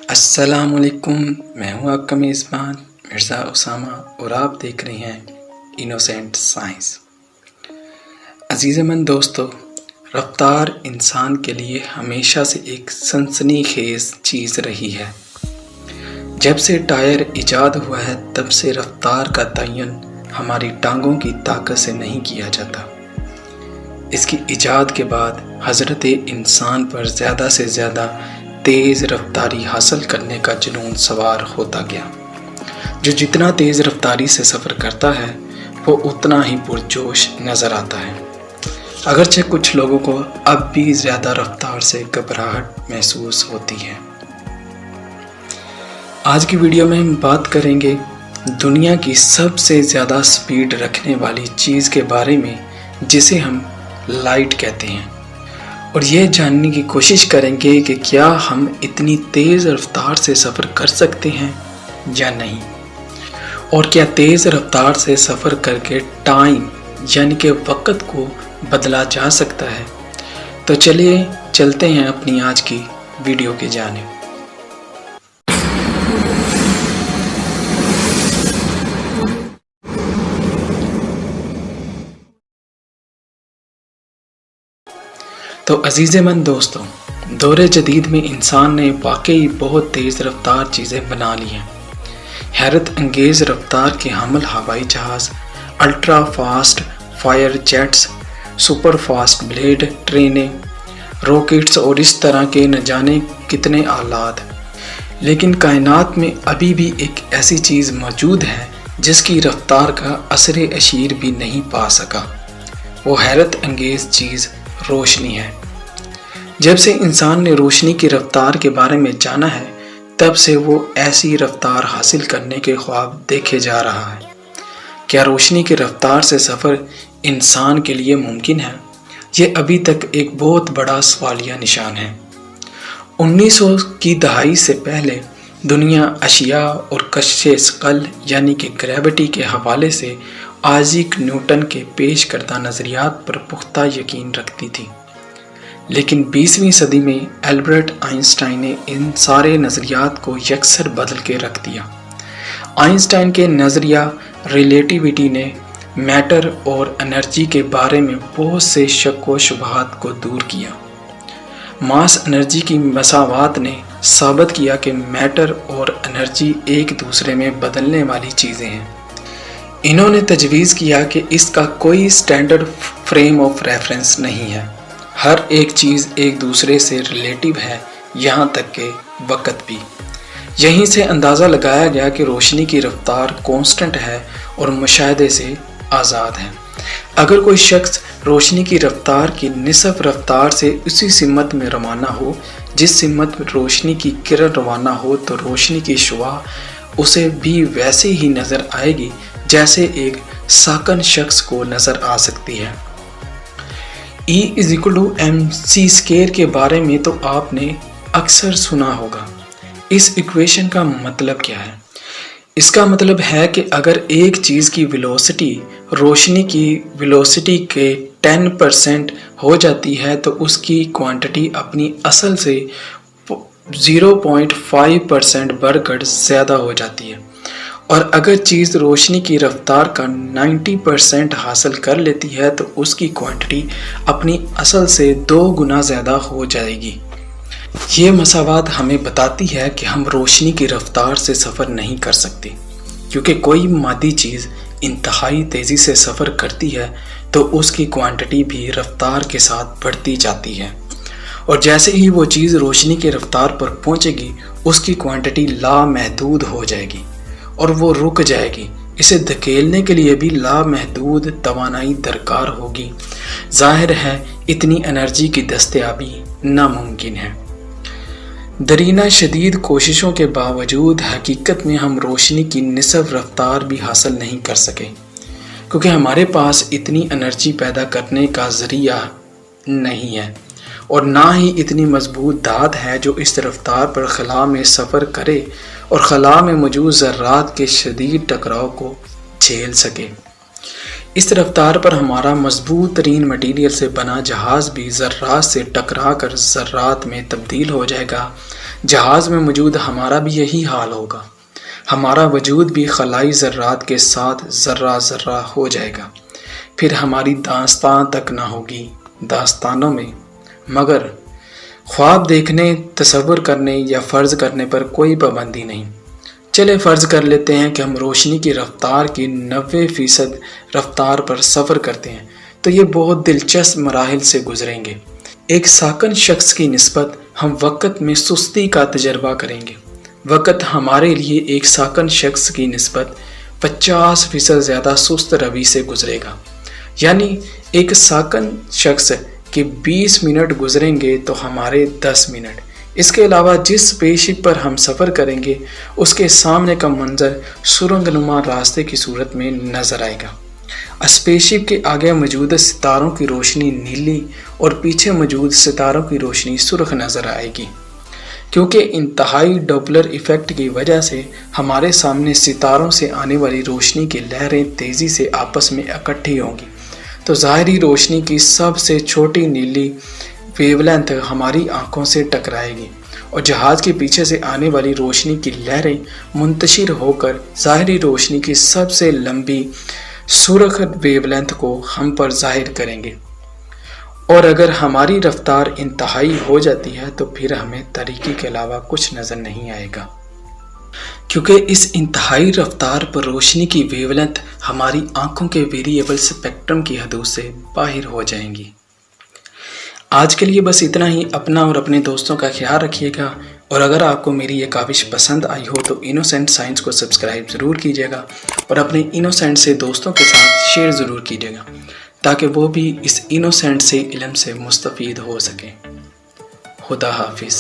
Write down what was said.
अस्सलाम वालेकुम। मैं हूं आपका मेज़बान मिर्ज़ा उसामा और आप देख रहे हैं इनोसेंट साइंस। अज़ीज़मन दोस्तों, रफ्तार इंसान के लिए हमेशा से एक सनसनीखेज़ चीज़ रही है। जब से टायर ईजाद हुआ है तब से रफ्तार का तयन हमारी टांगों की ताकत से नहीं किया जाता। इसकी ईजाद के बाद हज़रत इंसान पर ज़्यादा से ज़्यादा तेज़ रफ्तारी हासिल करने का जुनून सवार होता गया। जो जितना तेज़ रफ्तारी से सफ़र करता है वो उतना ही पुरजोश नज़र आता है। अगरचे कुछ लोगों को अब भी ज़्यादा रफ्तार से घबराहट महसूस होती है। आज की वीडियो में हम बात करेंगे दुनिया की सबसे ज़्यादा स्पीड रखने वाली चीज़ के बारे में, जिसे हम लाइट कहते हैं, और ये जानने की कोशिश करेंगे कि क्या हम इतनी तेज़ रफ्तार से सफ़र कर सकते हैं या नहीं, और क्या तेज़ रफ्तार से सफ़र करके टाइम यानी कि वक़्त को बदला जा सकता है। तो चलिए चलते हैं अपनी आज की वीडियो की जानिब। तो अज़ीज़मन दोस्तों, दौरे जदीद में इंसान ने वाकई बहुत तेज़ रफ्तार चीज़ें बना ली हैं। हैरत अंगेज़ रफ्तार के हमल हवाई जहाज़, ultra fast fire jets, super fast blade ट्रेनें, रॉकेट्स और इस तरह के न जाने कितने आलात। लेकिन कायनात में अभी भी एक ऐसी चीज़ मौजूद है जिसकी रफ्तार का असर अशीर भी नहीं पा सका। वो हैरत अंगेज़ चीज़ रोशनी है। जब से इंसान ने रोशनी की रफ्तार के बारे में जाना है तब से वो ऐसी रफ्तार हासिल करने के ख्वाब देखे जा रहा है। क्या रोशनी की रफ्तार से सफ़र इंसान के लिए मुमकिन है? ये अभी तक एक बहुत बड़ा सवालिया निशान है। 1900 की दहाई से पहले दुनिया अशिया और कशिश सकल यानी कि ग्रेविटी के हवाले से आइज़ैक न्यूटन के पेश करदा नज़रियात पर पुख्ता यकीन रखती थी। लेकिन 20वीं सदी में एल्बर्ट आइंस्टाइन ने इन सारे नज़रियात को यकसर बदल के रख दिया। आइंस्टाइन के नज़रिया रिलेटिविटी ने मैटर और एनर्जी के बारे में बहुत से शक व शुबहात को दूर किया। मास एनर्जी की मसावात ने साबित किया कि मैटर और एनर्जी एक दूसरे में बदलने वाली चीज़ें हैं। इन्होंने तजवीज़ किया कि इसका कोई स्टैंडर्ड फ्रेम ऑफ रेफरेंस नहीं है। हर एक चीज़ एक दूसरे से रिलेटिव है, यहाँ तक कि वक़्त भी। यहीं से अंदाज़ा लगाया गया कि रोशनी की रफ्तार कांस्टेंट है और मुशाहदे से आज़ाद है। अगर कोई शख्स रोशनी की रफ्तार की निसफ रफ्तार से उसी सिमत में रवाना हो जिस सिमत में रोशनी की किरण रवाना हो, तो रोशनी की शुआ उसे भी वैसे ही नज़र आएगी जैसे एक साकन शख्स को नज़र आ सकती है। E=mc² के बारे में तो आपने अक्सर सुना होगा। इस इक्वेशन का मतलब क्या है? इसका मतलब है कि अगर एक चीज़ की वेलोसिटी रोशनी की वेलोसिटी के 10% हो जाती है तो उसकी क्वांटिटी अपनी असल से 0.5% बढ़कर ज़्यादा हो जाती है। और अगर चीज़ रोशनी की रफ्तार का 90% हासिल कर लेती है तो उसकी क्वांटिटी अपनी असल से 2 गुना ज़्यादा हो जाएगी। ये मसावात हमें बताती है कि हम रोशनी की रफ्तार से सफ़र नहीं कर सकते, क्योंकि कोई मादी चीज़ इंतहाई तेज़ी से सफ़र करती है तो उसकी क्वांटिटी भी रफ्तार के साथ बढ़ती जाती है, और जैसे ही वो चीज़ रोशनी की रफ्तार पर पहुंचेगी उसकी क्वांटिटी लामहदूद हो जाएगी और वो रुक जाएगी। इसे धकेलने के लिए भी लामहदूद तवानाई दरकार होगी। जाहिर है इतनी एनर्जी की दस्तयाबी नामुमकिन है। दरीना शदीद कोशिशों के बावजूद हकीकत में हम रोशनी की निसफ रफ्तार भी हासिल नहीं कर सके, क्योंकि हमारे पास इतनी एनर्जी पैदा करने का ज़रिया नहीं है और ना ही इतनी मजबूत धात है जो इस रफ्तार पर खला में सफ़र करे और खला में मौजूद ज़र्रात के शदीद टकराव को झेल सके। इस रफ्तार पर हमारा मजबूत तरीन मटीरियल से बना जहाज़ भी ज़र्रात से टकरा कर ज़र्रात में तब्दील हो जाएगा, جہاز میں موجود ہمارا بھی یہی حال ہوگا، ہمارا وجود بھی خلائی ذرات کے ساتھ ذرہ ذرہ ہو جائے گا، پھر ہماری داستان تک نہ ہوگی داستانوں میں، مگر خواب دیکھنے، تصور کرنے یا فرض کرنے پر کوئی پابندی نہیں۔ چلے فرض کر لیتے ہیں کہ ہم روشنی کی رفتار کی 90% رفتار پر سفر کرتے ہیں، تو یہ بہت دلچسپ مراحل سے گزریں گے۔ ایک ساکن شخص کی نسبت ہم وقت میں سستی کا تجربہ کریں گے۔ وقت ہمارے لیے ایک ساکن شخص کی نسبت 50% زیادہ سست روی سے گزرے گا، یعنی ایک ساکن شخص کے 20 منٹ گزریں گے تو ہمارے 10 منٹ۔ اس کے علاوہ جس اسپیس شپ پر ہم سفر کریں گے اس کے سامنے کا منظر سرنگ نما راستے کی صورت میں نظر آئے گا۔ اسپیس شپ کے آگے موجود ستاروں کی روشنی نیلی اور پیچھے موجود ستاروں کی روشنی سرخ نظر آئے گی، کیونکہ انتہائی ڈوپلر ایفیکٹ کی وجہ سے ہمارے سامنے ستاروں سے آنے والی روشنی کی لہریں تیزی سے آپس میں اکٹھی ہوں گی، تو ظاہری روشنی کی سب سے چھوٹی نیلی ویو لینتھ ہماری آنکھوں سے ٹکرائے گی، اور جہاز کے پیچھے سے آنے والی روشنی کی لہریں منتشر ہو کر ظاہری روشنی کی سب سے لمبی سرخ ویو لینتھ کو ہم پر ظاہر کریں گے۔ اور اگر ہماری رفتار انتہائی ہو جاتی ہے تو پھر ہمیں تاریکی کے علاوہ کچھ نظر نہیں آئے گا، کیونکہ اس انتہائی رفتار پر روشنی کی ویو لینتھ ہماری آنکھوں کے ویریبل اسپیکٹرم کی حدود سے باہر ہو جائیں گی۔ آج کے لیے بس اتنا ہی۔ اپنا اور اپنے دوستوں کا خیال رکھیے گا، اور اگر آپ کو میری یہ کاوش پسند آئی ہو تو انوسینٹ سائنس کو سبسکرائب ضرور کیجیے گا، اور اپنے انوسینٹ سے دوستوں کے ساتھ شیئر ضرور کیجیے گا، تاکہ وہ بھی اس انوسینٹ سے علم سے مستفید ہو سکیں۔ خدا حافظ۔